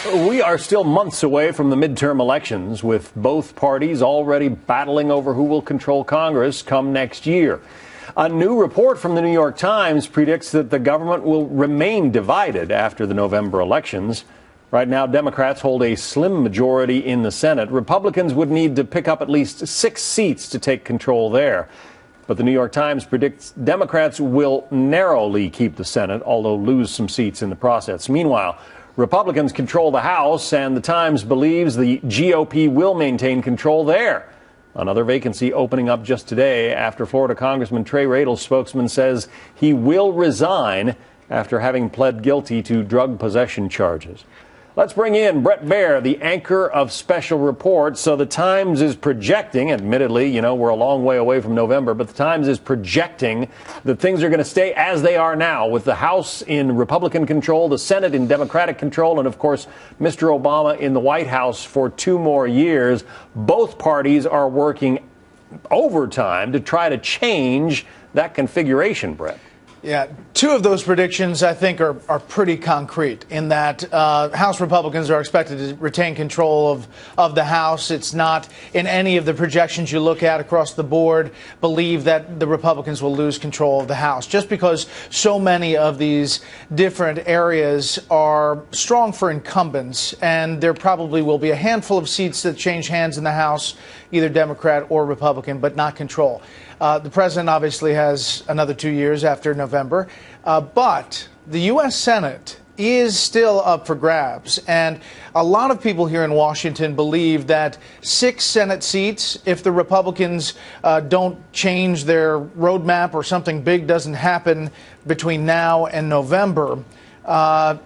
We are still months away from the midterm elections, with both parties already battling over who will control Congress come next year. A new report from the New York Times predicts that the government will remain divided after the November elections. Right now, Democrats hold a slim majority in the Senate. Republicans would need to pick up at least 6 seats to take control there. But the New York Times predicts Democrats will narrowly keep the Senate, although lose some seats in the process. Meanwhile, Republicans control the House, and the Times believes the GOP will maintain control there. Another vacancy opening up just today after Florida Congressman Trey Radle's spokesman says he will resign after having pled guilty to drug possession charges. Let's bring in Bret Baier, the anchor of Special Reports. So the Times is projecting, admittedly, we're a long way away from November, but the Times is projecting that things are going to stay as they are now, with the House in Republican control, the Senate in Democratic control, and, of course, Mr. Obama in the White House for 2 more years. Both parties are working overtime to try to change that configuration, Bret. Yeah, 2 of those predictions, I think, are pretty concrete in that House Republicans are expected to retain control of the House. It's not in any of the projections you look at across the board believe that the Republicans will lose control of the House, just because so many of these different areas are strong for incumbents, and there probably will be a handful of seats that change hands in the House, either Democrat or Republican, but not control. The president obviously has another 2 years after November, but the U.S. Senate is still up for grabs. And a lot of people here in Washington believe that 6 Senate seats, if the Republicans don't change their roadmap or something big doesn't happen between now and November, are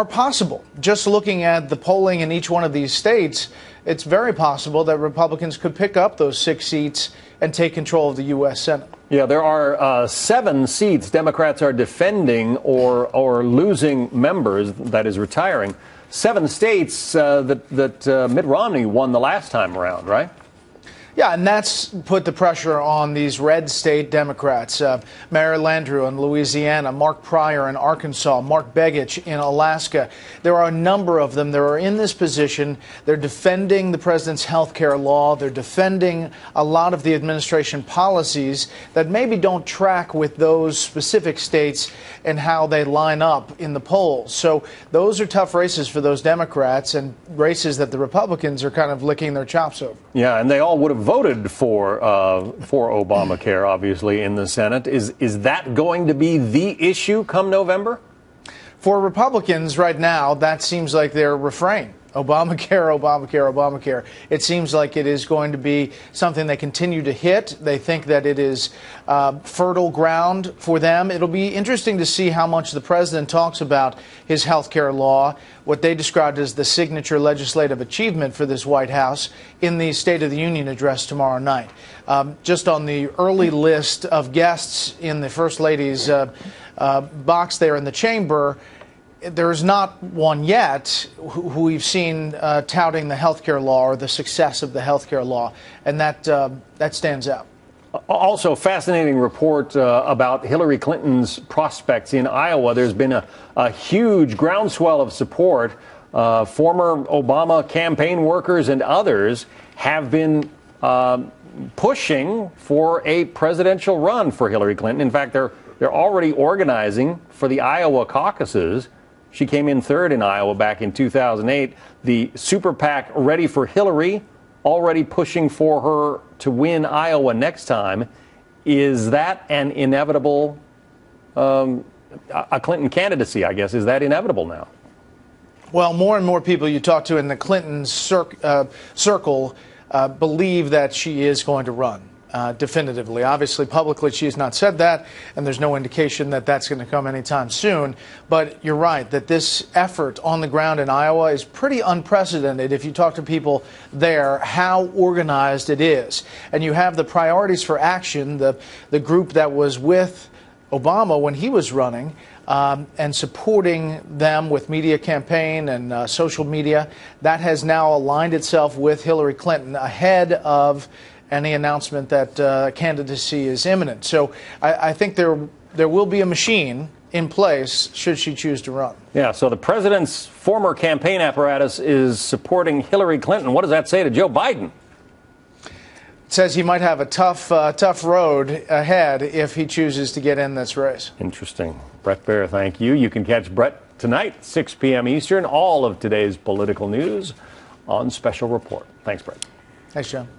possible. Just looking at the polling in each one of these states, it's very possible that Republicans could pick up those 6 seats and take control of the U.S. Senate. Yeah, there are 7 seats Democrats are defending or losing members, that is, retiring. 7 states that Mitt Romney won the last time around, right? Yeah, and that's put the pressure on these red state Democrats. Mayor Landrieu in Louisiana, Mark Pryor in Arkansas, Mark Begich in Alaska. There are a number of them that are in this position. They're defending the president's health care law. They're defending a lot of the administration policies that maybe don't track with those specific states and how they line up in the polls. So those are tough races for those Democrats, and races that the Republicans are kind of licking their chops over. Yeah, and they all would have voted for Obamacare, obviously, in the Senate. Is that going to be the issue come November? For Republicans right now, that seems like their refrain. Obamacare, Obamacare, Obamacare. It seems like it is going to be something they continue to hit. They think that it is fertile ground for them. It'll be interesting to see how much the president talks about his health care law, what they described as the signature legislative achievement for this White House, in the State of the Union address tomorrow night. Just on the early list of guests in the First Lady's box there in the chamber, there's not one yet who we've seen touting the health care law or the success of the health care law, and that stands out. Also, fascinating report about Hillary Clinton's prospects in Iowa. There's been a huge groundswell of support. Former Obama campaign workers and others have been pushing for a presidential run for Hillary Clinton. In fact, they're already organizing for the Iowa caucuses. She came in 3rd in Iowa back in 2008. The super PAC Ready for Hillary already pushing for her to win Iowa next time. Is that an inevitable, a Clinton candidacy, I guess? Is that inevitable now? Well, more and more people you talk to in the Clinton circle believe that she is going to run. Definitively. Obviously, publicly, she has not said that, and there's no indication that that's going to come anytime soon. But you're right that this effort on the ground in Iowa is pretty unprecedented. If you talk to people there, how organized it is. And you have the Priorities for Action, the group that was with Obama when he was running, and supporting them with media campaign and social media. That has now aligned itself with Hillary Clinton ahead of any announcement that candidacy is imminent. So I think there will be a machine in place should she choose to run. Yeah, so the president's former campaign apparatus is supporting Hillary Clinton. What does that say to Joe Biden? It says he might have a tough road ahead if he chooses to get in this race. Interesting. Brett Baer, thank you. You can catch Brett tonight, 6 p.m. Eastern. All of today's political news on Special Report. Thanks, Brett. Thanks, John.